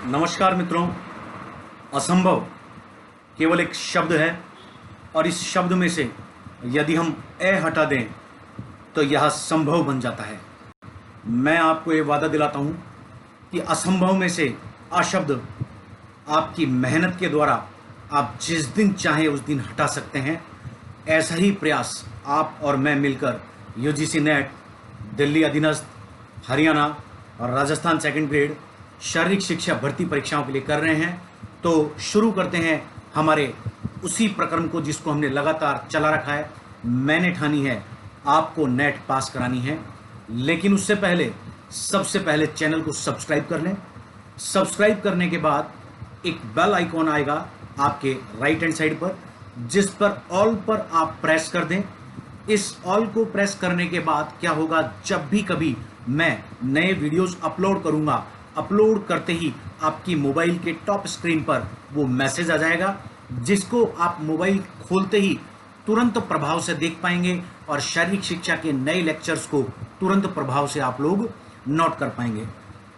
नमस्कार मित्रों। असंभव केवल एक शब्द है और इस शब्द में से यदि हम ए हटा दें तो यह संभव बन जाता है। मैं आपको ये वादा दिलाता हूँ कि असंभव में से अ शब्द आपकी मेहनत के द्वारा आप जिस दिन चाहें उस दिन हटा सकते हैं। ऐसा ही प्रयास आप और मैं मिलकर यूजीसी नेट, दिल्ली अधीनस्थ, हरियाणा और राजस्थान सेकंड ग्रेड शारीरिक शिक्षा भर्ती परीक्षाओं के लिए कर रहे हैं। तो शुरू करते हैं हमारे उसी प्रक्रम को जिसको हमने लगातार चला रखा है। मैंने ठानी है आपको नेट पास करानी है, लेकिन उससे पहले सबसे पहले चैनल को सब्सक्राइब कर लें। सब्सक्राइब करने के बाद एक बेल आइकॉन आएगा आपके राइट हैंड साइड पर, जिस पर ऑल पर आप प्रेस कर दें। इस ऑल को प्रेस करने के बाद क्या होगा, जब भी कभी मैं नए वीडियोस अपलोड करूंगा, अपलोड करते ही आपकी मोबाइल के टॉप स्क्रीन पर वो मैसेज आ जाएगा, जिसको आप मोबाइल खोलते ही तुरंत प्रभाव से देख पाएंगे और शारीरिक शिक्षा के नए लेक्चर्स को तुरंत प्रभाव से आप लोग नोट कर पाएंगे।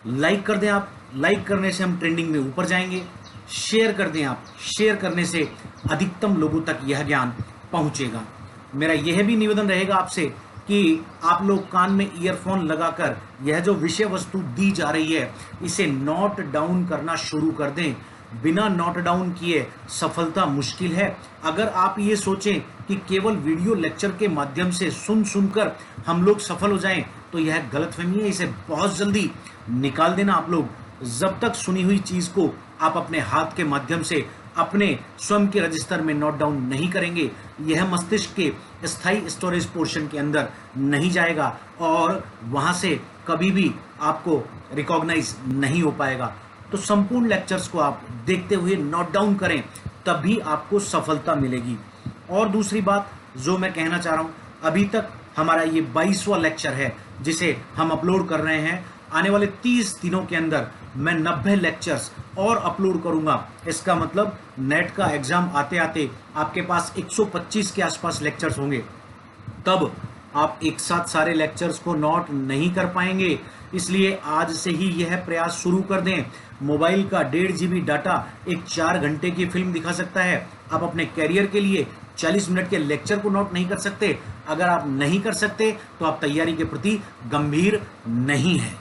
लाइक कर दें आप, लाइक करने से हम ट्रेंडिंग में ऊपर जाएंगे। शेयर कर दें आप, शेयर करने से अधिकतम लोगों तक यह ज्ञान पहुंचेगा। मेरा यह भी निवेदन रहेगा आपसे कि आप लोग कान में ईयरफोन लगाकर यह जो विषय वस्तु दी जा रही है इसे नोट डाउन करना शुरू कर दें। बिना नोट डाउन किए सफलता मुश्किल है। अगर आप ये सोचें कि केवल वीडियो लेक्चर के माध्यम से सुनकर हम लोग सफल हो जाएं, तो यह गलतफहमी है। इसे बहुत जल्दी निकाल देना आप लोग। जब तक सुनी हुई चीज को आप अपने हाथ के माध्यम से अपने स्वयं के रजिस्टर में नोट डाउन नहीं करेंगे, यह मस्तिष्क के स्थायी स्टोरेज पोर्शन के अंदर नहीं जाएगा और वहां से कभी भी आपको रिकॉग्नाइज नहीं हो पाएगा। तो संपूर्ण लेक्चर्स को आप देखते हुए नोट डाउन करें, तभी आपको सफलता मिलेगी। और दूसरी बात जो मैं कहना चाह रहा हूं, अभी तक हमारा ये 22वां लेक्चर है जिसे हम अपलोड कर रहे हैं। आने वाले 30 दिनों के अंदर मैं 90 लेक्चर्स और अपलोड करूंगा। इसका मतलब नेट का एग्जाम आते आते आपके पास 125 के आसपास लेक्चर्स होंगे। तब आप एक साथ सारे लेक्चर्स को नोट नहीं कर पाएंगे, इसलिए आज से ही यह प्रयास शुरू कर दें। मोबाइल का 1.5 GB डाटा एक 4 घंटे की फिल्म दिखा सकता है। आप अपने कैरियर के लिए 40 मिनट के लेक्चर को नोट नहीं कर सकते। अगर आप नहीं कर सकते तो आप तैयारी के प्रति गंभीर नहीं है।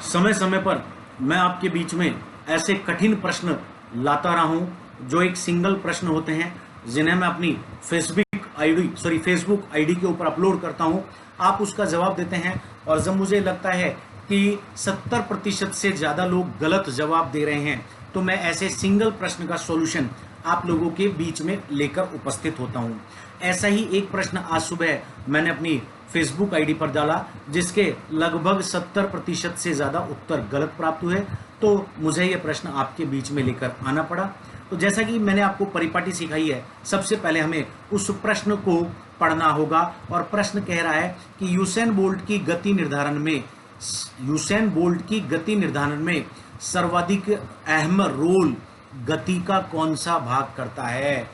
समय समय पर मैं आपके बीच में ऐसे कठिन प्रश्न लाता रहा हूं जो एक सिंगल प्रश्न होते हैं, जिन्हें मैं अपनी फेसबुक आईडी के ऊपर अपलोड करता हूं। आप उसका जवाब देते हैं और जब मुझे लगता है कि 70% से ज्यादा लोग गलत जवाब दे रहे हैं, तो मैं ऐसे सिंगल प्रश्न का सॉल्यूशन आप लोगों के बीच में लेकर उपस्थित होता हूं। ऐसा ही एक प्रश्न आज सुबह मैंने अपनी फेसबुक आईडी पर डाला, जिसके लगभग 70% से ज्यादा उत्तर गलत प्राप्त हुए। तो मुझे यह प्रश्न आपके बीच में लेकर आना पड़ा। तो जैसा कि मैंने आपको परिपाटी सिखाई है, सबसे पहले हमें उस प्रश्न को पढ़ना होगा। और प्रश्न कह रहा है कि यूसेन बोल्ट की गति निर्धारण में सर्वाधिक अहम रोल गति का कौन सा भाग करता है।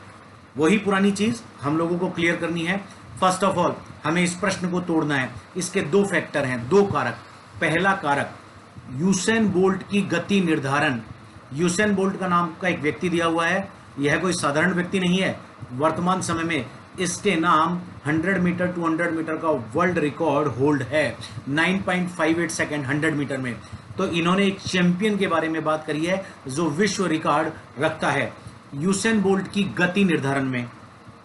वही पुरानी चीज हम लोगों को क्लियर करनी है। फर्स्ट ऑफ ऑल हमें इस प्रश्न को तोड़ना है। इसके 2 फैक्टर हैं, 2 कारक। पहला कारक यूसेन बोल्ट की गति निर्धारण। यूसेन बोल्ट का नाम का एक व्यक्ति दिया हुआ है। यह कोई साधारण व्यक्ति नहीं है। वर्तमान समय में इसके नाम 100 मीटर 200 मीटर का वर्ल्ड रिकॉर्ड होल्ड है, 9.58 सेकेंड 100 मीटर में। तो इन्होंने एक चैंपियन के बारे में बात करी है जो विश्व रिकॉर्ड रखता है यूसेन बोल्ट की गति निर्धारण में,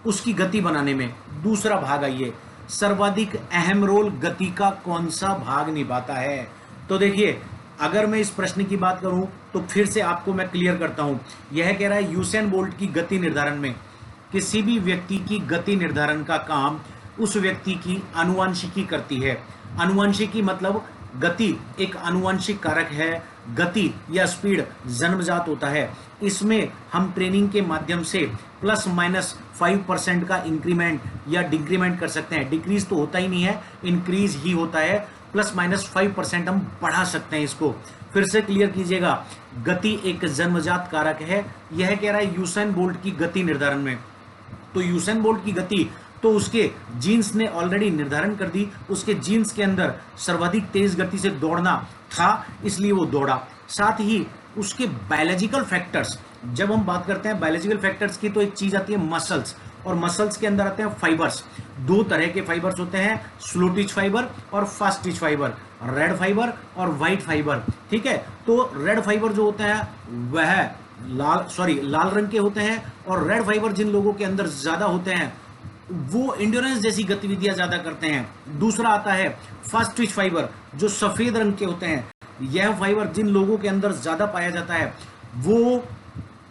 उसकी गति बनाने में। दूसरा भाग आइए, सर्वाधिक अहम रोल गति का कौन सा भाग निभाता है। तो देखिए, अगर मैं इस प्रश्न की बात करूं तो फिर से आपको मैं क्लियर करता हूं। यह कह रहा है यूसेन बोल्ट की गति निर्धारण में, किसी भी व्यक्ति की गति निर्धारण का काम उस व्यक्ति की आनुवंशिकी करती है। आनुवंशिकी मतलब गति एक आनुवंशिक कारक है। गति या स्पीड जन्मजात होता है। इसमें हम ट्रेनिंग के माध्यम से ±5% का इंक्रीमेंट या डिक्रीमेंट कर सकते हैं। डिक्रीज तो होता ही नहीं है, इंक्रीज ही होता है। ±5% हम बढ़ा सकते हैं इसको। फिर से क्लियर कीजिएगा, गति एक जन्मजात कारक है। यह कह रहा है यूसेन बोल्ट की गति निर्धारण में। तो यूसेन बोल्ट की गति तो उसके जीन्स ने ऑलरेडी निर्धारण कर दी। उसके जीन्स के अंदर सर्वाधिक तेज गति से दौड़ना था, इसलिए वो दौड़ा। साथ ही उसके बायोलॉजिकल फैक्टर्स, जब हम बात करते हैं बायोलॉजिकल फैक्टर्स की, तो एक चीज आती है मसल्स, और मसल्स के अंदर आते हैं फाइबर्स। दो तरह के फाइबर्स होते हैं, स्लो टिच फाइबर और fast teach fibre, red fibre और व्हाइट फाइबर। ठीक है, तो रेड फाइबर जो होते हैं वह लाल रंग के होते हैं, और रेड फाइबर जिन लोगों के अंदर ज्यादा होते हैं वो इंड्योरेंस जैसी गतिविधियां ज्यादा करते हैं। दूसरा आता है फास्ट ट्विच फाइबर, जो सफेद रंग के होते हैं। यह फाइबर जिन लोगों के अंदर ज्यादा पाया जाता है वो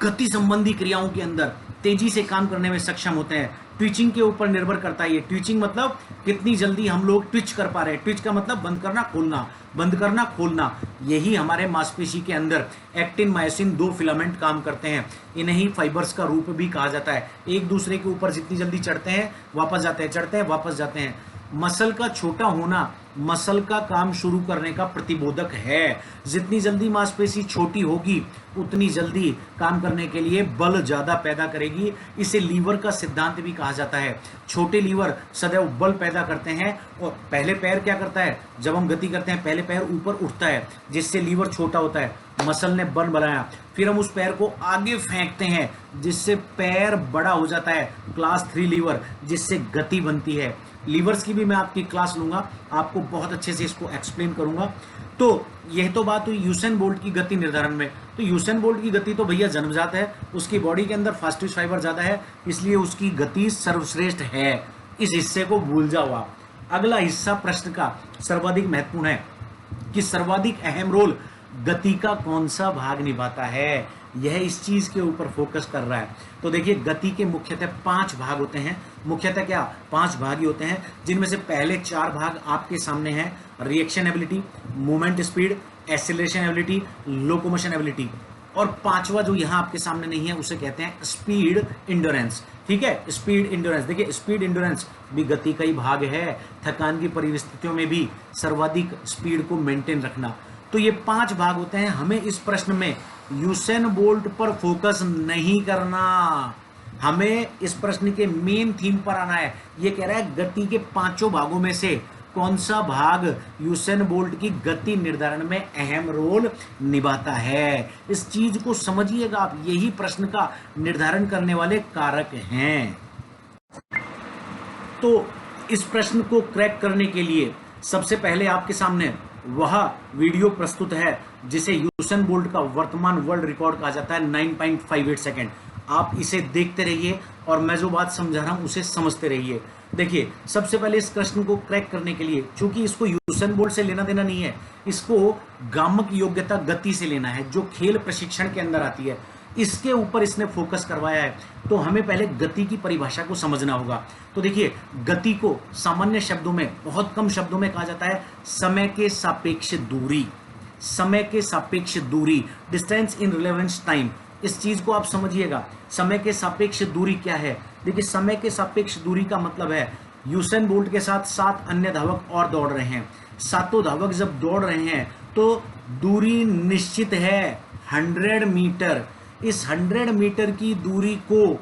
गति संबंधी क्रियाओं के अंदर तेजी से काम करने में सक्षम होते हैं। ट्विचिंग के ऊपर निर्भर करता है। ये ट्विचिंग मतलब कितनी जल्दी हम लोग ट्विच कर पा रहे हैं। ट्विच का मतलब बंद करना खोलना, बंद करना खोलना। यही हमारे मांसपेशी के अंदर एक्टिन मायोसिन दो फिलामेंट काम करते हैं। इन्हीं फाइबर्स का रूप भी कहा जाता है। एक दूसरे के ऊपर जितनी जल्दी चढ़ते हैं वापस जाते हैं, चढ़ते हैं वापस जाते हैं। मसल का छोटा होना मसल का काम शुरू करने का प्रतिबोधक है। जितनी जल्दी मांसपेशी छोटी होगी उतनी जल्दी काम करने के लिए बल ज्यादा पैदा करेगी। इसे लीवर का सिद्धांत भी कहा जाता है। छोटे लीवर सदैव बल पैदा करते हैं, और पहले पैर क्या करता है, जब हम गति करते हैं पहले पैर ऊपर उठता है जिससे लीवर छोटा होता है, मसल ने बल बनाया, फिर हम उस पैर को आगे फेंकते हैं जिससे पैर बड़ा हो जाता है, क्लास 3 लीवर, जिससे गति बनती है। लीवर्स की भी मैं आपकी क्लास लूंगा, आपको बहुत अच्छे से इसको एक्सप्लेन करूंगा। तो यह तो बात हुई यूसेन बोल्ट की गति निर्धारण में। तो यूसेन बोल्ट की गति तो भैया जन्मजात है, उसकी बॉडी के अंदर फास्ट ट्विच फाइबर ज्यादा है, इसलिए उसकी गति सर्वश्रेष्ठ है। इस हिस्से को भूल जाओ आप। अगला हिस्सा प्रश्न का सर्वाधिक महत्वपूर्ण है कि सर्वाधिक अहम रोल गति का कौन सा भाग निभाता है। यह इस चीज के ऊपर फोकस कर रहा है। तो देखिए, गति के मुख्यतः 5 भाग होते हैं। मुख्यतः क्या 5 भाग ही होते हैं, जिनमें से पहले 4 भाग आपके सामने हैं। Reaction ability, movement speed, acceleration ability, locomotion ability, और 5वां जो यहां आपके सामने नहीं है उसे कहते हैं स्पीड इंड्योरेंस। ठीक है, स्पीड इंड्योरेंस। देखिए, स्पीड इंड्योरेंस भी गति का ही भाग है। थकान की परिस्थितियों में भी सर्वाधिक स्पीड को मेंटेन रखना। तो ये 5 भाग होते हैं। हमें इस प्रश्न में यूसेन बोल्ट पर फोकस नहीं करना, हमें इस प्रश्न के मेन थीम पर आना है। ये कह रहा है गति के 5 भागों में से कौन सा भाग यूसेन बोल्ट की गति निर्धारण में अहम रोल निभाता है। इस चीज को समझिएगा आप, यही प्रश्न का निर्धारण करने वाले कारक हैं। तो इस प्रश्न को क्रैक करने के लिए सबसे पहले आपके सामने वह वीडियो प्रस्तुत है जिसे यूसेन बोल्ट का वर्तमान वर्ल्ड रिकॉर्ड कहा जाता है 9.58 सेकेंड। आप इसे देखते रहिए और मैं जो बात समझा रहा हूं उसे समझते रहिए। देखिए, सबसे पहले इस प्रश्न को क्रैक करने के लिए, चूंकि इसको यूसेन बोल्ट से लेना देना नहीं है, इसको गामक योग्यता गति से लेना है जो खेल प्रशिक्षण के अंदर आती है, इसके ऊपर इसने फोकस करवाया है। तो हमें पहले गति की परिभाषा को समझना होगा। तो देखिए, गति को सामान्य शब्दों में, बहुत कम शब्दों में कहा जाता है समय के सापेक्ष दूरी। समय के सापेक्ष दूरी, डिस्टेंस इन रिलेवेंस टाइम। इस चीज को आप समझिएगा, समय के सापेक्ष दूरी क्या है। देखिए, समय के सापेक्ष दूरी का मतलब है यूसेन बोल्ट के साथ 7 अन्य धावक और दौड़ रहे हैं। सातों धावक जब दौड़ रहे हैं तो दूरी निश्चित है 100 मीटर। इस 100 मीटर की दूरी को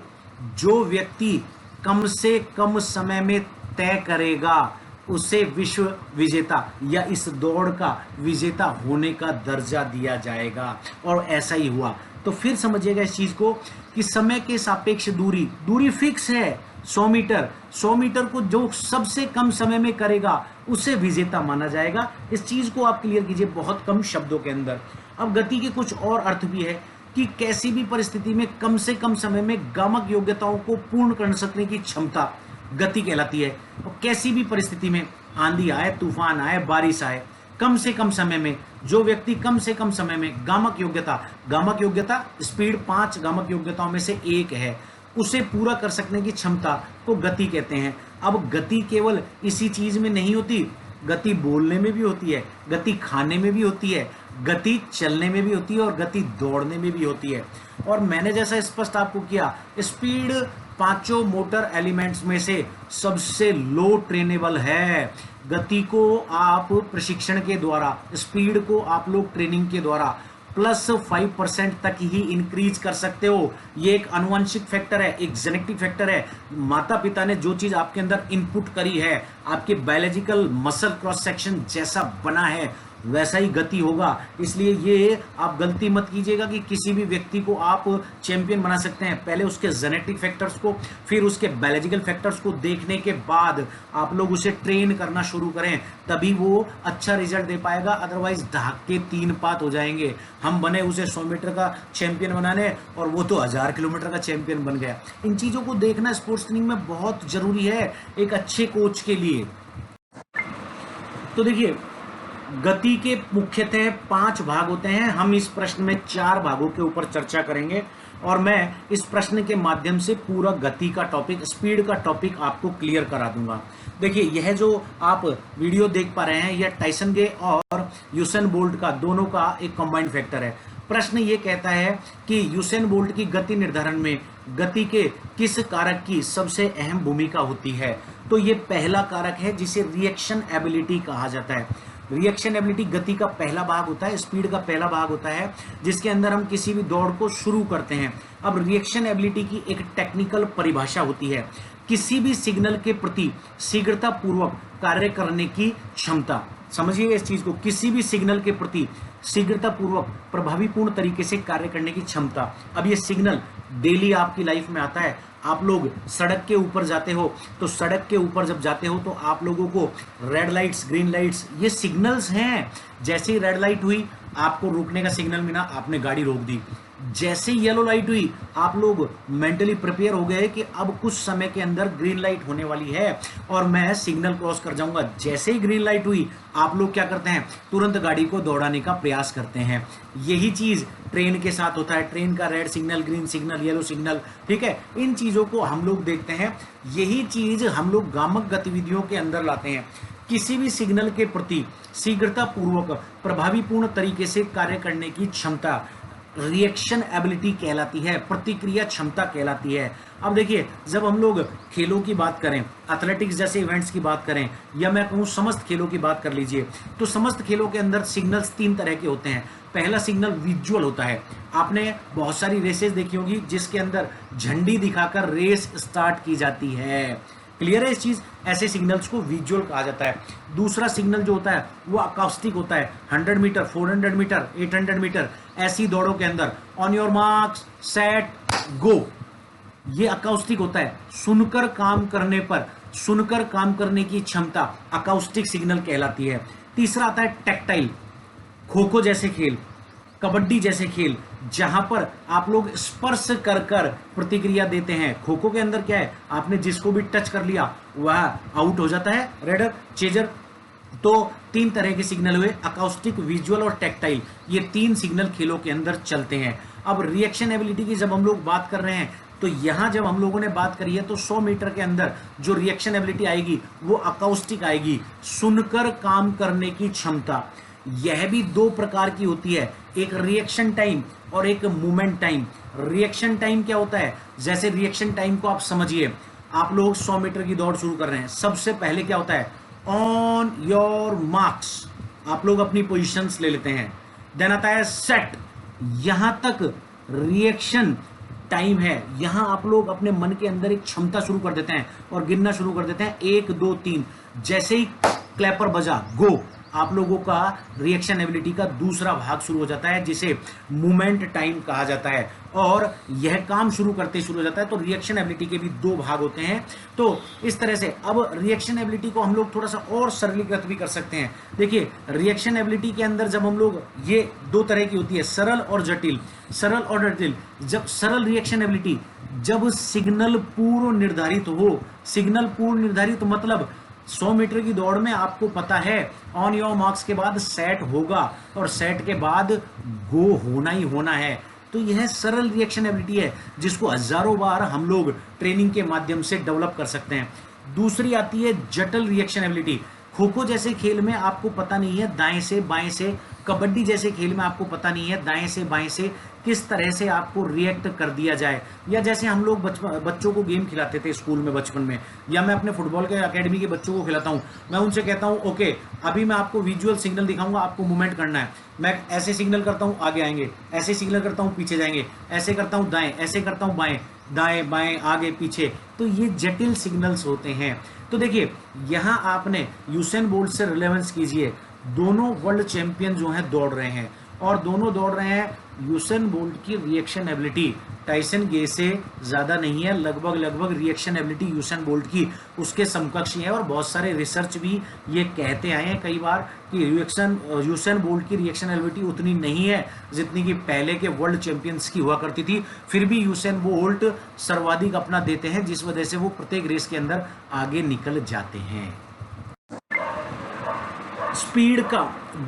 जो व्यक्ति कम से कम समय में तय करेगा उसे विश्व विजेता या इस दौड़ का विजेता होने का दर्जा दिया जाएगा। और ऐसा ही हुआ। तो फिर समझिएगा इस चीज को कि समय के सापेक्ष दूरी फिक्स है 100 मीटर। 100 मीटर को जो सबसे कम समय में करेगा उसे विजेता माना जाएगा। इस चीज को आप क्लियर कीजिए बहुत कम शब्दों के अंदर। अब गति के कुछ और अर्थ भी है कि कैसी भी परिस्थिति में कम से कम समय में गामक योग्यताओं को पूर्ण कर सकने की क्षमता गति कहलाती है। और कैसी भी परिस्थिति में, आंधी आए, तूफान आए, बारिश आए, कम से कम समय में जो व्यक्ति कम से कम समय में गामक योग्यता स्पीड 5 गामक योग्यताओं में से एक है, उसे पूरा कर सकने की क्षमता को गति कहते हैं। अब गति केवल इसी चीज में नहीं होती, गति बोलने में भी होती है, गति खाने में भी होती है, गति चलने में भी होती है और गति दौड़ने में भी होती है। और मैंने जैसा स्पष्ट आपको किया, स्पीड 5 मोटर एलिमेंट्स में से सबसे लो ट्रेनेबल है। गति को आप प्रशिक्षण के द्वारा, स्पीड को आप लोग ट्रेनिंग के द्वारा +5% तक ही इंक्रीज कर सकते हो। ये एक आनुवंशिक फैक्टर है, एक जेनेटिक फैक्टर है। माता पिता ने जो चीज आपके अंदर इनपुट करी है, आपके बायोलॉजिकल मसल क्रॉस सेक्शन जैसा बना है, वैसा ही गति होगा। इसलिए ये आप गलती मत कीजिएगा कि किसी भी व्यक्ति को आप चैंपियन बना सकते हैं। पहले उसके जेनेटिक फैक्टर्स को, फिर उसके बायोलॉजिकल फैक्टर्स को देखने के बाद आप लोग उसे ट्रेन करना शुरू करें, तभी वो अच्छा रिजल्ट दे पाएगा। अदरवाइज धाक के 3 पात हो जाएंगे। हम बने उसे 100 मीटर का चैंपियन बनाने और वो तो 1000 किलोमीटर का चैंपियन बन गया। इन चीज़ों को देखना स्पोर्ट्स ट्रेनिंग में बहुत ज़रूरी है एक अच्छे कोच के लिए। तो देखिए, गति के मुख्यतः 5 भाग होते हैं। हम इस प्रश्न में 4 भागों के ऊपर चर्चा करेंगे और मैं इस प्रश्न के माध्यम से पूरा गति का टॉपिक, स्पीड का टॉपिक आपको क्लियर करा दूंगा। देखिए, यह जो आप वीडियो देख पा रहे हैं यह टाइसन गे और यूसेन बोल्ट का दोनों का एक कंबाइंड फैक्टर है। प्रश्न ये कहता है कि यूसेन बोल्ट की गति निर्धारण में गति के किस कारक की सबसे अहम भूमिका होती है। तो ये पहला कारक है जिसे रिएक्शन एबिलिटी कहा जाता है। रिएक्शन एबिलिटी गति का पहला भाग होता है, स्पीड का पहला भाग होता है, जिसके अंदर हम किसी भी दौड़ को शुरू करते हैं। अब रिएक्शन एबिलिटी की एक टेक्निकल परिभाषा होती है, किसी भी सिग्नल के प्रति शीघ्रता पूर्वक कार्य करने की क्षमता। समझिए इस चीज को, किसी भी सिग्नल के प्रति शीघ्रता पूर्वक प्रभावीपूर्ण तरीके से कार्य करने की क्षमता। अब ये सिग्नल डेली आपकी लाइफ में आता है। आप लोग सड़क के ऊपर जाते हो तो सड़क के ऊपर जब जाते हो तो आप लोगों को रेड लाइट्स, ग्रीन लाइट्स, ये सिग्नल्स हैं। जैसे ही रेड लाइट हुई आपको रुकने का सिग्नल मिला, आपने गाड़ी रोक दी। जैसे ही येलो लाइट हुई आप लोग मेंटली प्रिपेयर हो गए कि अब कुछ समय के अंदर ग्रीन लाइट होने वाली है और मैं सिग्नल क्रॉस कर जाऊंगा। जैसे ही ग्रीन लाइट हुई आप लोग क्या करते हैं, तुरंत गाड़ी को दौड़ाने का प्रयास करते हैं। यही चीज ट्रेन के साथ होता है। ट्रेन का red signal, green signal, yellow signal, ठीक है, इन चीजों को हम लोग देखते हैं। यही चीज हम लोग गामक गतिविधियों के अंदर लाते हैं। किसी भी सिग्नल के प्रति शीघ्रता पूर्वक प्रभावीपूर्ण तरीके से कार्य करने की क्षमता रिएक्शन एबिलिटी कहलाती है, प्रतिक्रिया क्षमता कहलाती है। अब देखिए, जब हम लोग खेलों की बात करें, एथलेटिक्स जैसे इवेंट्स की बात करें, या मैं कहूँ समस्त खेलों की बात कर लीजिए, तो समस्त खेलों के अंदर सिग्नल्स 3 तरह के होते हैं। पहला सिग्नल विजुअल होता है। आपने बहुत सारी रेसेस देखी होगी जिसके अंदर झंडी दिखाकर रेस स्टार्ट की जाती है। क्लियर है इस चीज? ऐसे सिग्नल्स को विजुअल कहा जाता है। दूसरा सिग्नल जो होता है वो अकाउस्टिक होता है। 100 मीटर, 400 मीटर, 800 मीटर ऐसी दौड़ों के अंदर on your marks set go, ये अकाउस्टिक होता है। सुनकर काम करने पर, सुनकर काम करने की क्षमता अकाउस्टिक सिग्नल कहलाती है। तीसरा आता है टैक्टाइल, खो खो जैसे खेल, कबड्डी जैसे खेल, जहां पर आप लोग स्पर्श कर कर प्रतिक्रिया देते हैं। खो खो के अंदर क्या है, आपने जिसको भी टच कर लिया वह आउट हो जाता है, रेडर, चेजर। तो 3 तरह के सिग्नल हुए, अकाउस्टिक, विजुअल और टैक्टाइल। ये 3 सिग्नल खेलों के अंदर चलते हैं। अब रिएक्शन एबिलिटी की जब हम लोग बात कर रहे हैं तो यहां जब हम लोगों ने बात करी है तो 100 मीटर के अंदर जो रिएक्शन एबिलिटी आएगी वो अकाउस्टिक आएगी, सुनकर काम करने की क्षमता। यह भी 2 प्रकार की होती है, एक रिएक्शन टाइम और एक मूवमेंट टाइम। रिएक्शन टाइम क्या होता है, जैसे रिएक्शन टाइम को आप समझिए, आप लोग 100 मीटर की दौड़ शुरू कर रहे हैं। सबसे पहले क्या होता है, ऑन योर मार्क्स, आप लोग अपनी पोजीशंस ले लेते हैं। देन आता है सेट, यहां तक रिएक्शन टाइम है। यहां आप लोग अपने मन के अंदर एक क्षमता शुरू कर देते हैं और गिनना शुरू कर देते हैं, 1 2 3। जैसे ही क्लैपर बजा गो, आप लोगों का रिएक्शन एबिलिटी का दूसरा भाग शुरू हो जाता है जिसे मूवमेंट टाइम कहा जाता है, और यह काम शुरू करते शुरू हो जाता है। तो रिएक्शन एबिलिटी के भी 2 भाग होते हैं। तो इस तरह से अब रिएक्शन एबिलिटी को हम लोग थोड़ा सा और सरलीकृत भी कर सकते हैं। देखिए, रिएक्शन एबिलिटी के अंदर जब हम लोग, ये 2 तरह की होती है, सरल और जटिल। सरल और जटिल, जब सरल रिएक्शन एबिलिटी, जब सिग्नल पूर्व निर्धारित हो। सिग्नल पूर्व निर्धारित मतलब 100 मीटर की दौड़ में आपको पता है ऑन योर मार्क्स के बाद सेट होगा और सेट के बाद गो होना ही होना है। तो यह सरल रिएक्शन एबिलिटी है जिसको हजारों बार हम लोग ट्रेनिंग के माध्यम से डेवलप कर सकते हैं। दूसरी आती है जटिल रिएक्शन एबिलिटी। खो खो जैसे खेल में आपको पता नहीं है दाएं से बाएं से, कबड्डी जैसे खेल में आपको पता नहीं है दाएं से बाएं से किस तरह से आपको रिएक्ट कर दिया जाए। या जैसे हम लोग बच्चों को गेम खिलाते थे स्कूल में बचपन में, या मैं अपने फुटबॉल के एकेडमी के बच्चों को खिलाता हूँ, मैं उनसे कहता हूँ ओके अभी मैं आपको विजुअल सिग्नल दिखाऊंगा, आपको मूवमेंट करना है। मैं ऐसे सिग्नल करता हूँ आगे आएंगे, ऐसे सिग्नल करता हूँ पीछे जाएंगे, ऐसे करता हूँ दाएं, ऐसे करता हूँ बाएं, दाएं बाएं आगे पीछे। तो ये जटिल सिग्नल्स होते हैं। तो देखिए, यहाँ आपने यूसेन बोल्ट से रिलेवेंस कीजिए, दोनों वर्ल्ड चैंपियन जो हैं दौड़ रहे हैं, और दोनों दौड़ रहे हैं। यूसेन बोल्ट की रिएक्शन एबिलिटी टाइसन गे से ज़्यादा नहीं है, लगभग रिएक्शन एबिलिटी यूसेन बोल्ट की उसके समकक्ष है। और बहुत सारे रिसर्च भी ये कहते आए हैं कई बार कि यूसेन बोल्ट की रिएक्शन एबिलिटी उतनी नहीं है जितनी कि पहले के वर्ल्ड चैंपियंस की हुआ करती थी। फिर भी यूसेन बोल्ट सर्वाधिक अपना देते हैं, जिस वजह से वो प्रत्येक रेस के अंदर आगे निकल जाते हैं। स्पीड का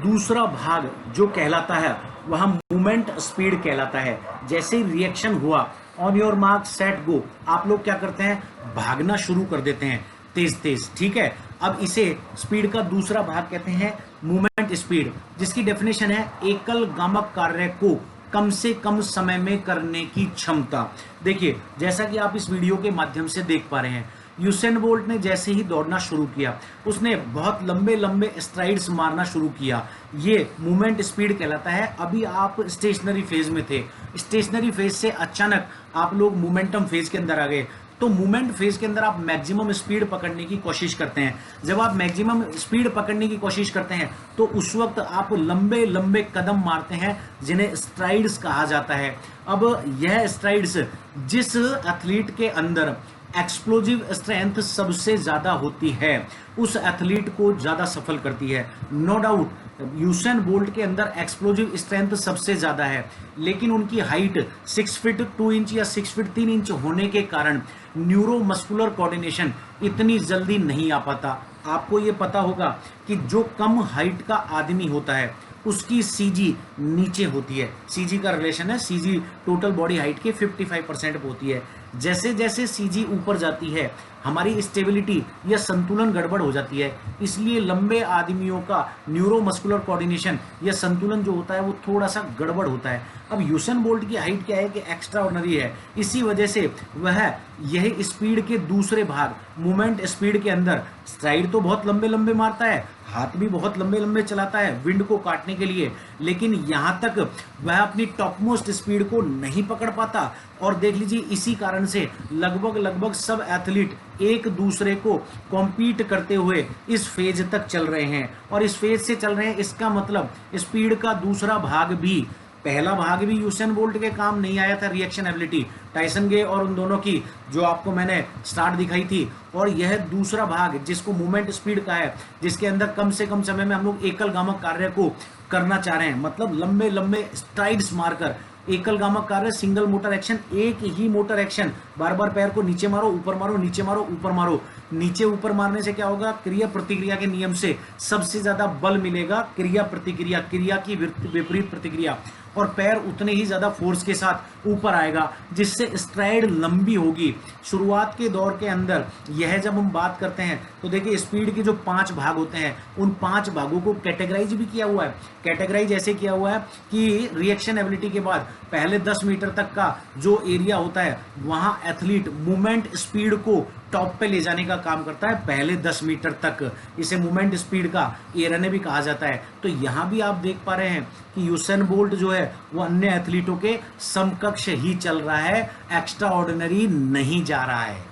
दूसरा भाग जो कहलाता है वह मूवमेंट स्पीड कहलाता है। जैसे ही रिएक्शन हुआ, on your mark set go, आप लोग क्या करते हैं, भागना शुरू कर देते हैं तेज तेज, ठीक है। अब इसे स्पीड का दूसरा भाग कहते हैं मूवमेंट स्पीड, जिसकी डेफिनेशन है एकल गामक कार्य को कम से कम समय में करने की क्षमता। देखिए, जैसा कि आप इस वीडियो के माध्यम से देख पा रहे हैं, यूसेन बोल्ट ने जैसे ही दौड़ना शुरू किया, उसने बहुत लंबे लंबे स्ट्राइड्स मारना शुरू किया। ये मूवमेंट स्पीड कहलाता है। अभी आप स्टेशनरी फेज में थे, स्टेशनरी फेज से अचानक आप लोग मोमेंटम फेज के अंदर आ गए। तो मूवमेंट फेज के अंदर आप मैक्सिमम स्पीड पकड़ने की कोशिश करते हैं। जब आप मैक्सिमम स्पीड पकड़ने की कोशिश करते हैं तो उस वक्त आप लंबे लंबे कदम मारते हैं, जिन्हें स्ट्राइड्स कहा जाता है। अब यह स्ट्राइड्स जिस एथलीट के अंदर एक्सप्लोजिव स्ट्रेंथ सबसे ज्यादा होती है, उस एथलीट को ज्यादा सफल करती है। नो डाउट यूसेन बोल्ट के अंदर एक्सप्लोजिव स्ट्रेंथ सबसे ज्यादा है, लेकिन उनकी हाइट 6 फीट 2 इंच या 6 फीट 3 इंच होने के कारण न्यूरोमस्कुलर कोऑर्डिनेशन इतनी जल्दी नहीं आ पाता। आपको ये पता होगा कि जो कम हाइट का आदमी होता है उसकी सीजी नीचे होती है। सीजी का रिलेशन है, सीजी टोटल बॉडी हाइट के 55% होती है। जैसे जैसे सीजी ऊपर जाती है, हमारी स्टेबिलिटी या संतुलन गड़बड़ हो जाती है। इसलिए लंबे आदमियों का न्यूरोमस्कुलर कोऑर्डिनेशन या संतुलन जो होता है वो थोड़ा सा गड़बड़ होता है। अब यूसेन बोल्ट की हाइट क्या है कि एक्स्ट्रा ऑर्डिनरी है, इसी वजह से वह यह स्पीड के दूसरे भाग मूवमेंट स्पीड के अंदर स्ट्राइड तो बहुत लंबे लंबे मारता है, हाथ भी बहुत लंबे लंबे चलाता है विंड को काटने के लिए, लेकिन यहां तक वह अपनी टॉप मोस्ट स्पीड को नहीं पकड़ पाता। और देख लीजिए, इसी कारण से लगभग सब एथलीट एक दूसरे को कॉम्पीट करते हुए इस फेज तक चल रहे हैं। और इस फेज से चल रहे हैं, इसका मतलब स्पीड का दूसरा भाग भी, पहला भाग भी यूसेन बोल्ट के काम नहीं आया था, रिएक्शन एबिलिटी टाइसन गे और उन दोनों की जो आपको मैंने स्टार्ट दिखाई थी। और यह दूसरा भाग जिसको मूवमेंट स्पीड का है, जिसके अंदर कम से कम समय में हम लोग एकल गामक कार्य को करना चाह रहे हैं, मतलब लंबे लंबे स्ट्राइड्स मारकर एकल गामक कार्य, सिंगल मोटर एक्शन, एक ही मोटर एक्शन, बार बार पैर को नीचे मारो ऊपर मारो, नीचे मारो ऊपर मारो। नीचे ऊपर मारने से क्या होगा, क्रिया प्रतिक्रिया के नियम से सबसे ज्यादा बल मिलेगा क्रिया प्रतिक्रिया, क्रिया की विपरीत प्रतिक्रिया, और पैर उतने ही ज्यादा फोर्स के साथ ऊपर आएगा, जिससे स्ट्राइड लंबी होगी। शुरुआत के दौर के अंदर यह जब हम बात करते हैं तो देखिए, स्पीड के जो 5 भाग होते हैं, उन 5 भागों को कैटेगराइज भी किया हुआ है। कैटेगराइज ऐसे किया हुआ है कि रिएक्शन एबिलिटी के बाद पहले 10 मीटर तक का जो एरिया होता है, वहां एथलीट मूवमेंट स्पीड को टॉप पे ले जाने का काम करता है, पहले 10 मीटर तक। इसे मूवमेंट स्पीड का एरने भी कहा जाता है। तो यहां भी आप देख पा रहे हैं कि यूसेन बोल्ट जो है वो अन्य एथलीटों के समकक्ष ही चल रहा है, एक्स्ट्रा ऑर्डिनरी नहीं जा रहा है।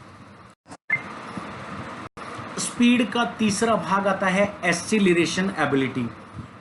स्पीड का तीसरा भाग आता है एक्सीलरेशन एबिलिटी,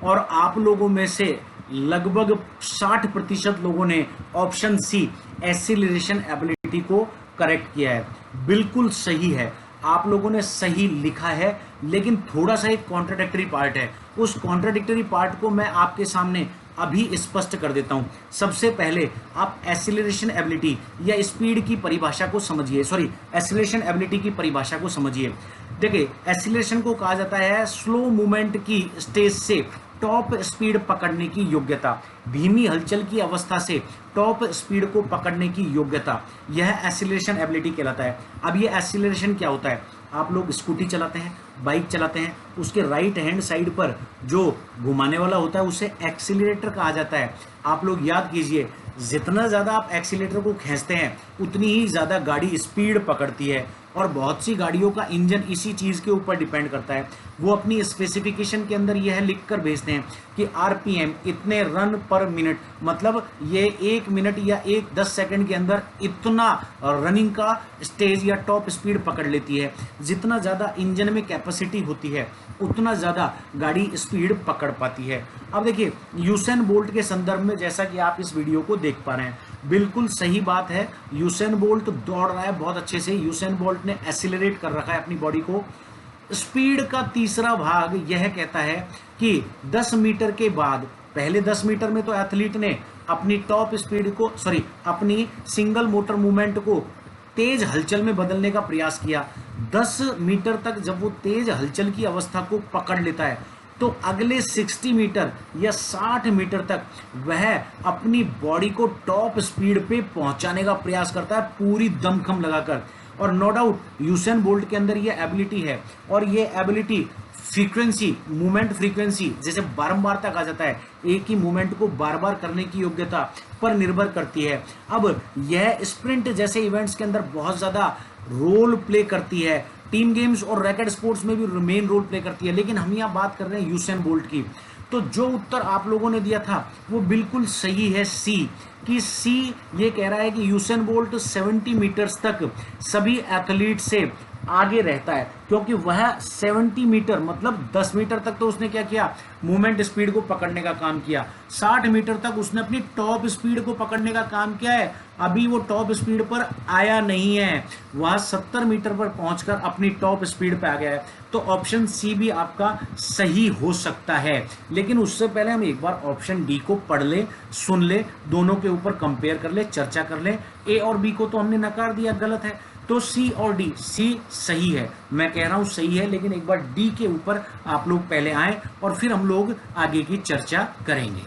और आप लोगों में से लगभग 60% लोगों ने ऑप्शन सी एक्सीलरेशन एबिलिटी को करेक्ट किया है। बिल्कुल सही है, आप लोगों ने सही लिखा है, लेकिन थोड़ा सा एक कॉन्ट्राडिक्टरी पार्ट है। उस कॉन्ट्राडिक्टरी पार्ट को मैं आपके सामने अभी स्पष्ट कर देता हूं। सबसे पहले आप एक्सीलरेशन एबिलिटी या स्पीड की परिभाषा को समझिए, सॉरी एक्सीलरेशन एबिलिटी की परिभाषा को समझिए। देखिए, एक्सीलरेशन को कहा जाता है स्लो मूवमेंट की स्टेज से टॉप स्पीड पकड़ने की योग्यता, धीमी हलचल की अवस्था से टॉप स्पीड को पकड़ने की योग्यता, यह एक्सीलरेशन एबिलिटी कहलाता है। अब ये एक्सीलरेशन क्या होता है, आप लोग स्कूटी चलाते हैं, बाइक चलाते हैं, उसके राइट हैंड साइड पर जो घुमाने वाला होता है उसे एक्सीलरेटर कहा जाता है। आप लोग याद कीजिए, जितना ज़्यादा आप एक्सीलरेटर को खींचते हैं उतनी ही ज़्यादा गाड़ी स्पीड पकड़ती है। और बहुत सी गाड़ियों का इंजन इसी चीज़ के ऊपर डिपेंड करता है। वो अपनी स्पेसिफिकेशन के अंदर यह लिख कर भेजते हैं कि आरपीएम इतने रन पर मिनट, मतलब ये 1 मिनट या 10 सेकंड के अंदर इतना रनिंग का स्टेज या टॉप स्पीड पकड़ लेती है। जितना ज़्यादा इंजन में कैपेसिटी होती है उतना ज़्यादा गाड़ी स्पीड पकड़ पाती है। अब देखिए यूसेन बोल्ट के संदर्भ में जैसा कि आप इस वीडियो को देख पा रहे हैं, बिल्कुल सही बात है, यूसेन बोल्ट दौड़ रहा है बहुत अच्छे से। यूसेन बोल्ट ने एक्सीलरेट कर रखा है अपनी बॉडी को। स्पीड का तीसरा भाग यह कहता है कि 10 मीटर के बाद, पहले 10 मीटर में तो एथलीट ने अपनी टॉप स्पीड को अपनी सिंगल मोटर मूवमेंट को तेज हलचल में बदलने का प्रयास किया। 10 मीटर तक जब वो तेज हलचल की अवस्था को पकड़ लेता है तो अगले 60 मीटर या 60 मीटर तक वह अपनी बॉडी को टॉप स्पीड पे पहुंचाने का प्रयास करता है पूरी दमखम लगाकर। और नो डाउट यूसेन बोल्ट के अंदर ये एबिलिटी है, और ये एबिलिटी फ्रीक्वेंसी, मूवमेंट फ्रीक्वेंसी, जैसे बारंबार तक आ जाता है, एक ही मूवमेंट को बार बार करने की योग्यता पर निर्भर करती है। अब यह स्प्रिंट जैसे इवेंट्स के अंदर बहुत ज़्यादा रोल प्ले करती है, टीम गेम्स और रैकेट स्पोर्ट्स में भी मेन रोल प्ले करती है। लेकिन हम यहाँ बात कर रहे हैं यूसेन बोल्ट की, तो जो उत्तर आप लोगों ने दिया था वो बिल्कुल सही है, सी, कि सी ये कह रहा है कि यूसेन बोल्ट 70 मीटर्स तक सभी एथलीट से आगे रहता है, क्योंकि वह 70 मीटर मतलब 10 मीटर तक तो उसने क्या किया, मूवमेंट स्पीड को पकड़ने का काम किया। 60 मीटर तक उसने अपनी टॉप स्पीड को पकड़ने का काम किया है। अभी वो टॉप स्पीड पर आया नहीं है, वह 70 मीटर पर पहुंचकर अपनी टॉप स्पीड पे आ गया है। तो ऑप्शन सी भी आपका सही हो सकता है। लेकिन उससे पहले हम एक बार ऑप्शन डी को पढ़ ले, सुन ले, दोनों के ऊपर कंपेयर कर ले, चर्चा कर ले। ए और बी को तो हमने नकार दिया, गलत है, तो सी और डी, सी सही है, मैं कह रहा हूं सही है, लेकिन एक बार डी के ऊपर आप लोग पहले आए और फिर हम लोग आगे की चर्चा करेंगे।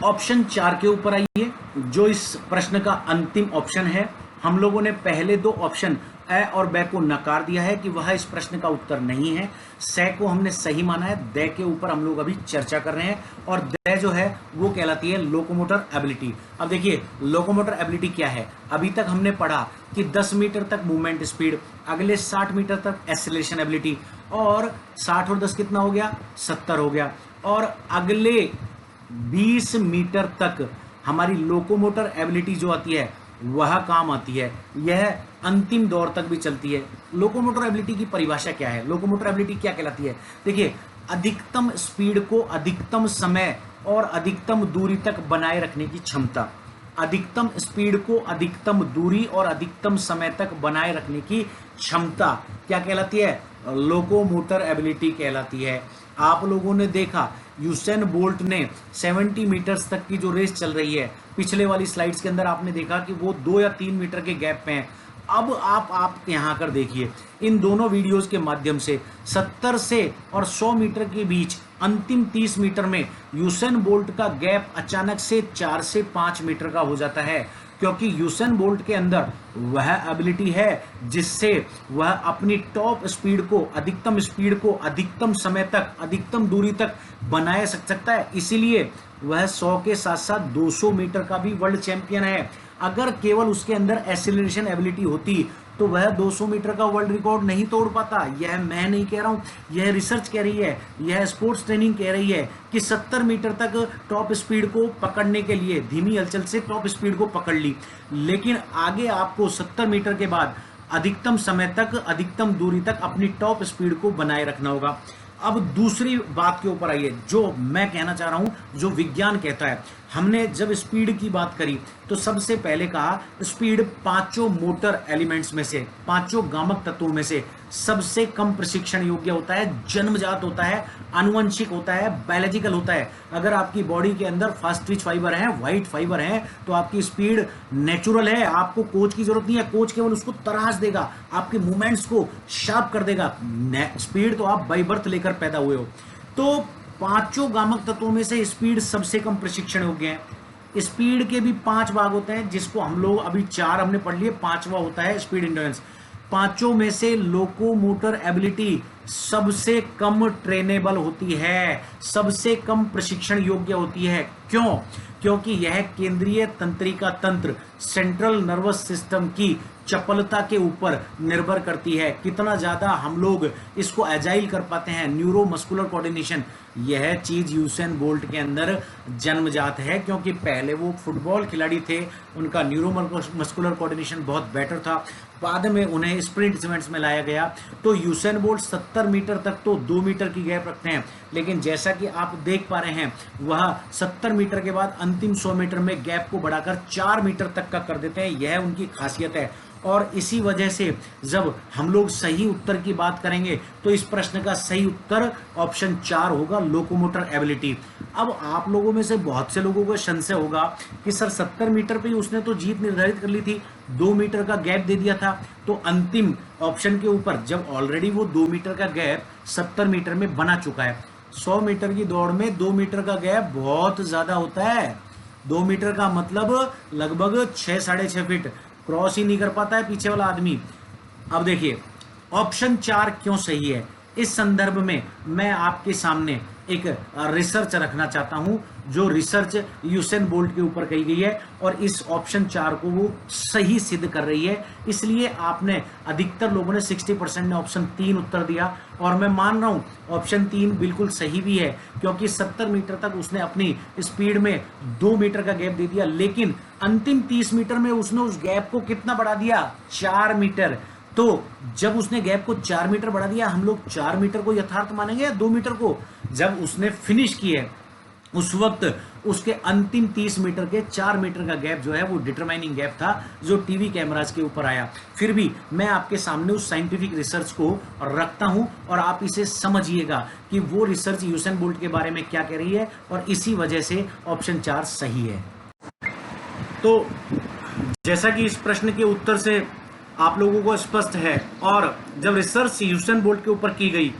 ऑप्शन 4 के ऊपर आइए, जो इस प्रश्न का अंतिम ऑप्शन है। हम लोगों ने पहले 2 ऑप्शन ए और ब को नकार दिया है कि वह इस प्रश्न का उत्तर नहीं है। से को हमने सही माना है, द के ऊपर हम लोग अभी चर्चा कर रहे हैं, और द जो है वो कहलाती है लोकोमोटर एबिलिटी। अब देखिए लोकोमोटर एबिलिटी क्या है। अभी तक हमने पढ़ा कि 10 मीटर तक मूवमेंट स्पीड, अगले 60 मीटर तक एक्सेलरेशन एबिलिटी, और 60 और 10 कितना हो गया, 70 हो गया, और अगले 20 मीटर तक हमारी लोकोमोटर एबिलिटी जो आती है वह काम आती है। यह अंतिम दौर तक भी चलती है। लोकोमोटर एबिलिटी की परिभाषा क्या है, लोकोमोटर एबिलिटी क्या कहलाती है? देखिए अधिकतम स्पीड को अधिकतम समय और अधिकतम दूरी तक बनाए रखने की क्षमता, अधिकतम स्पीड को अधिकतम दूरी और अधिकतम समय तक बनाए रखने की क्षमता क्या कहलाती है? लोकोमोटर एबिलिटी कहलाती है। आप लोगों ने देखा यूसेन बोल्ट ने 70 मीटर्स तक की जो रेस चल रही है, पिछले वाली स्लाइड्स के अंदर आपने देखा कि वो 2 या 3 मीटर के गैप पे हैं। अब आप यहाँ कर देखिए, इन दोनों वीडियोस के माध्यम से 70 से और 100 मीटर के बीच अंतिम 30 मीटर में यूसेन बोल्ट का गैप अचानक से 4 से 5 मीटर का हो जाता है, क्योंकि यूसेन बोल्ट के अंदर वह एबिलिटी है जिससे वह अपनी टॉप स्पीड को, अधिकतम स्पीड को अधिकतम समय तक, अधिकतम दूरी तक बनाए सकता है। इसीलिए वह 100 के साथ साथ 200 मीटर का भी वर्ल्ड चैंपियन है। अगर केवल उसके अंदर एक्सीलरेशन एबिलिटी होती तो वह 200 मीटर का वर्ल्ड रिकॉर्ड नहीं तोड़ पाता। यह मैं नहीं कह रहा हूं, यह रिसर्च कह रही है, यह स्पोर्ट्स ट्रेनिंग कह रही है कि 70 मीटर तक टॉप स्पीड को पकड़ने के लिए धीमी हलचल से टॉप स्पीड को पकड़ ली, लेकिन आगे आपको 70 मीटर के बाद अधिकतम समय तक, अधिकतम दूरी तक अपनी टॉप स्पीड को बनाए रखना होगा। अब दूसरी बात के ऊपर आइए, जो मैं कहना चाह रहा हूं, जो विज्ञान कहता है। हमने जब स्पीड की बात करी तो सबसे पहले कहा स्पीड 5 मोटर एलिमेंट्स में से, 5 गामक तत्वों में से सबसे कम प्रशिक्षण योग्य होता है, जन्मजात होता है, आनुवंशिक होता है, बायोलॉजिकल होता है। अगर आपकी बॉडी के अंदर फास्ट ट्विच फाइबर है, वाइट फाइबर है, तो आपकी स्पीड नेचुरल है, आपको कोच की जरूरत नहीं है। कोच केवल उसको तराश देगा, आपके मूवमेंट्स को शार्प कर देगा। स्पीड तो आप बाई बर्थ लेकर पैदा हुए हो। तो 5 गामक तत्वों में से स्पीड सबसे कम प्रशिक्षण योग्य है। स्पीड के भी 5 भाग होते हैं, जिसको हम लोग अभी 4 हमने पढ़ लिए, 5वां होता है स्पीड इंड्योरेंस। 5 में से लोकोमोटर एबिलिटी सबसे कम ट्रेनेबल होती है, सबसे कम प्रशिक्षण योग्य होती है। क्यों? क्योंकि यह केंद्रीय तंत्रिका तंत्र, सेंट्रल नर्वस सिस्टम की चपलता के ऊपर निर्भर करती है, कितना ज़्यादा हम लोग इसको एजाइल कर पाते हैं, न्यूरो मस्कुलर कोऑर्डिनेशन। यह चीज़ यूसेन बोल्ट के अंदर जन्मजात है, क्योंकि पहले वो फुटबॉल खिलाड़ी थे, उनका न्यूरो मस्कुलर कोऑर्डिनेशन बहुत बेटर था। बाद में उन्हें स्प्रिंट इवेंट्स में लाया गया। तो यूसेन बोल्ट 70 मीटर तक तो 2 मीटर की गैप रखते हैं, लेकिन जैसा कि आप देख पा रहे हैं वह 70 मीटर के बाद अंतिम 100 मीटर में गैप को बढ़ाकर 4 मीटर तक का कर देते हैं। यह उनकी खासियत है। और इसी वजह से जब हम लोग सही उत्तर की बात करेंगे तो इस प्रश्न का सही उत्तर ऑप्शन 4 होगा, लोकोमोटर एबिलिटी। अब आप लोगों में से बहुत से लोगों को संशय होगा कि सर 70 मीटर पे ही उसने तो जीत निर्धारित कर ली थी, 2 मीटर का गैप दे दिया था, तो अंतिम ऑप्शन के ऊपर जब ऑलरेडी वो 2 मीटर का गैप 70 मीटर में बना चुका है। 100 मीटर की दौड़ में 2 मीटर का गैप बहुत ज्यादा होता है। 2 मीटर का मतलब लगभग 6 साढ़े 6 फीट, क्रॉस ही नहीं कर पाता है पीछे वाला आदमी। अब देखिए ऑप्शन 4 क्यों सही है। इस संदर्भ में मैं आपके सामने एक रिसर्च रखना चाहता हूं, जो रिसर्च यूसेन बोल्ट के ऊपर कही गई है और इस ऑप्शन 4 को वो सही सिद्ध कर रही है। इसलिए आपने अधिकतर लोगों ने 60% ने ऑप्शन 3 उत्तर दिया, और मैं मान रहा हूं ऑप्शन 3 बिल्कुल सही भी है, क्योंकि 70 मीटर तक उसने अपनी स्पीड में 2 मीटर का गैप दे दिया, लेकिन अंतिम 30 मीटर में उसने उस गैप को कितना बढ़ा दिया, 4 मीटर। तो जब उसने गैप को 4 मीटर बढ़ा दिया, हम लोग 4 मीटर को यथार्थ मानेंगे या 2 मीटर को? जब उसने फिनिश किए उस वक्त उसके अंतिम 30 मीटर के 4 मीटर का गैप जो है वो डिटरमाइनिंग गैप था, जो टीवी कैमरास के ऊपर आया। फिर भी मैं आपके सामने उस साइंटिफिक रिसर्च को रखता हूं और आप इसे समझिएगा कि वो रिसर्च यूसेन बोल्ट के बारे में क्या कह रही है, और इसी वजह से ऑप्शन 4 सही है। तो जैसा कि इस प्रश्न के उत्तर से आप लोगों को स्पष्ट है, और जब रिसर्च यूसेन बोल्ट के ऊपर की गई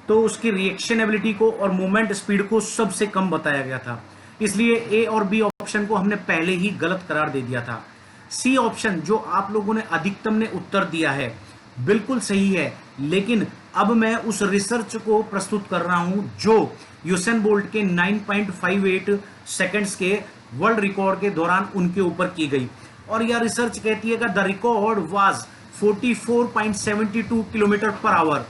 तो उसकी रिएक्शन एबिलिटी को और मूवमेंट स्पीड को सबसे कम बताया गया था, इसलिए ए और बी ऑप्शन को हमने पहले ही गलत करार दे दिया था। सी ऑप्शन जो आप लोगों ने अधिकतम ने उत्तर दिया है बिल्कुल सही है, लेकिन अब मैं उस रिसर्च को प्रस्तुत कर रहा हूं जो यूसेन बोल्ट के 9.58 सेकंड्स के वर्ल्ड रिकॉर्ड के दौरान उनके ऊपर की गई, और यह रिसर्च कहती है कि the record was 44.72 kilometre per hour,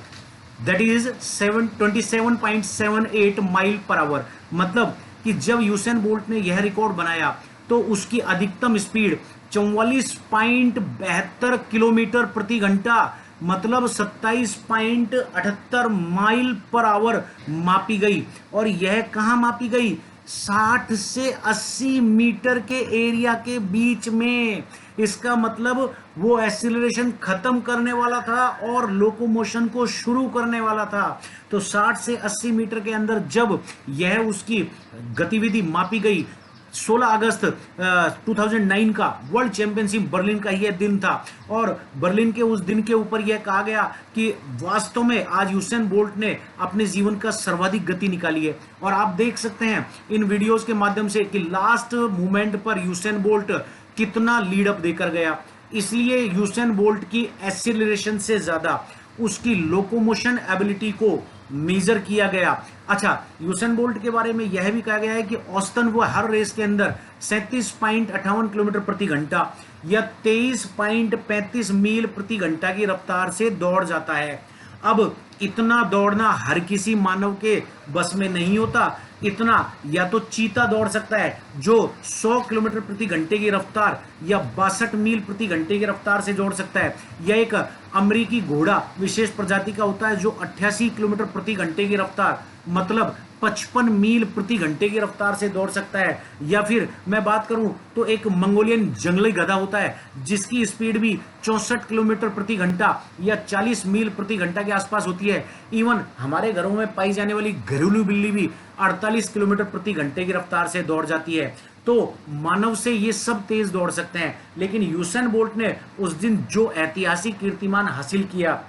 that is 27.78 mile per hour. मतलब कि जब यूसेन बोल्ट ने यह रिकॉर्ड बनाया तो उसकी अधिकतम स्पीड 44.72 किलोमीटर प्रति घंटा, मतलब 27.78 माइल पर आवर मापी गई। और यह कहां मापी गई? 60 से 80 मीटर के एरिया के बीच में। इसका मतलब वो एक्सीलरेशन खत्म करने वाला था और लोकोमोशन को शुरू करने वाला था। तो 60 से 80 मीटर के अंदर जब यह उसकी गतिविधि मापी गई, 16 अगस्त 2009 का वर्ल्ड चैंपियनशिप बर्लिन का यह दिन था, और बर्लिन के उस दिन के ऊपर यह कहा गया कि वास्तव में आज यूसेन बोल्ट ने अपने जीवन का सर्वाधिक गति निकाली है। और आप देख सकते हैं इन वीडियोस के माध्यम से कि लास्ट मोमेंट पर यूसेन बोल्ट कितना लीड अप देकर गया। इसलिए यूसेन बोल्ट की एक्सीलरेशन से ज्यादा उसकी लोकोमोशन एबिलिटी को मेजर किया गया। अच्छा, यूसेन बोल्ट के बारे में यह भी कहा गया है कि औसतन वो हर रेस के अंदर 37.58 किलोमीटर प्रति घंटा या 23.35 मील प्रति घंटा की रफ्तार से दौड़ जाता है। अब इतना दौड़ना हर किसी मानव के बस में नहीं होता। इतना या तो चीता दौड़ सकता है जो 100 किलोमीटर प्रति घंटे की रफ्तार या 62 मील प्रति घंटे की रफ्तार से दौड़ सकता है, या एक अमेरिकी घोड़ा विशेष प्रजाति का होता है जो 88 किलोमीटर प्रति घंटे की रफ्तार मतलब 55 मील प्रति घंटे की रफ्तार से दौड़ सकता है, या फिर मैं बात करूं तो एक मंगोलियन जंगली गधा होता है जिसकी स्पीड भी 64 किलोमीटर प्रति घंटा या 40 मील प्रति घंटा के आसपास होती है। इवन हमारे घरों में पाई जाने वाली घरेलू बिल्ली भी 48 किलोमीटर प्रति घंटे की रफ्तार से दौड़ जाती है। तो मानव से ये सब तेज दौड़ सकते हैं, लेकिन यूसेन बोल्ट ने उस दिन जो ऐतिहासिक कीर्तिमान हासिल किया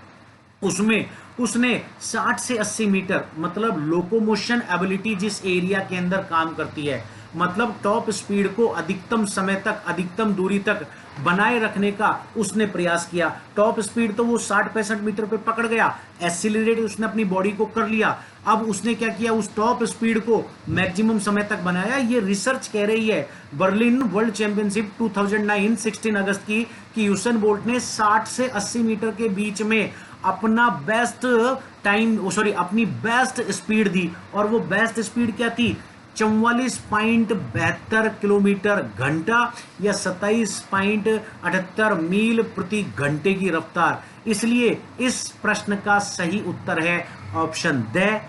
उसमें उसने 60 से 80 मीटर मतलब लोकोमोशन एबिलिटी जिस एरिया के अंदर काम करती है मतलब टॉप स्पीड को अधिकतम समय तक, अधिकतम दूरी तक बनाए रखने का उसने प्रयास किया। टॉप स्पीड तो वो 60-65 मीटर पे पकड़ गया, एक्सीलरेट उसने अपनी बॉडी को कर लिया। अब उसने क्या किया, उस टॉप स्पीड को मैक्सिमम समय तक बनाया। ये रिसर्च कह रही है, बर्लिन वर्ल्ड चैंपियनशिप 2009 16 अगस्त की, कि यूसेन बोल्ट ने 60 से 80 मीटर के बीच में अपना बेस्ट टाइम, सॉरी अपनी बेस्ट स्पीड दी। और वो बेस्ट स्पीड क्या थी, 44.72 किलोमीटर घंटा या 27.78 मील प्रति घंटे की रफ्तार। इसलिए इस प्रश्न का सही उत्तर है ऑप्शन द।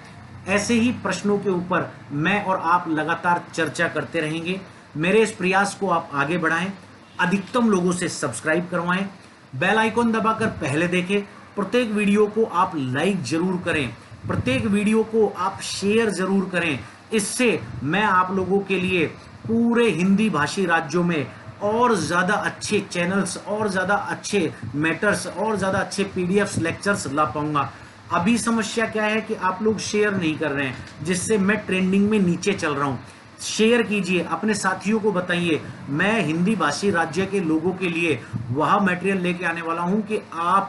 ऐसे ही प्रश्नों के ऊपर मैं और आप लगातार चर्चा करते रहेंगे। मेरे इस प्रयास को आप आगे बढ़ाएं, अधिकतम लोगों से सब्सक्राइब करवाएं, बेल आइकॉन दबाकर पहले देखें, प्रत्येक वीडियो को आप लाइक जरूर करें, प्रत्येक वीडियो को आप शेयर जरूर करें। इससे मैं आप लोगों के लिए पूरे हिंदी भाषी राज्यों में और ज़्यादा अच्छे चैनल्स, और ज़्यादा अच्छे मैटर्स, और ज़्यादा अच्छे पीडीएफ्स, लेक्चर्स ला पाऊंगा। अभी समस्या क्या है कि आप लोग शेयर नहीं कर रहे हैं, जिससे मैं ट्रेंडिंग में नीचे चल रहा हूं। शेयर कीजिए, अपने साथियों को बताइए। मैं हिंदी भाषी राज्य के लोगों के लिए वह मटेरियल लेके आने वाला हूं कि आप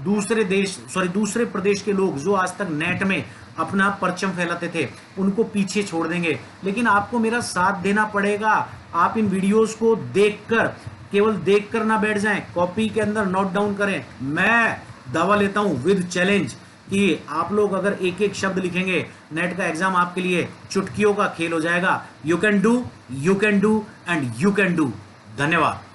दूसरे प्रदेश के लोग जो आज तक नेट में अपना परचम फैलाते थे, उनको पीछे छोड़ देंगे। लेकिन आपको मेरा साथ देना पड़ेगा। आप इन वीडियोस को देखकर, केवल देखकर ना बैठ जाएं, कॉपी के अंदर नोट डाउन करें। मैं दावा लेता हूं विद चैलेंज कि आप लोग अगर एक एक शब्द लिखेंगे, नेट का एग्जाम आपके लिए चुटकियों का खेल हो जाएगा। You can do and you can do. धन्यवाद।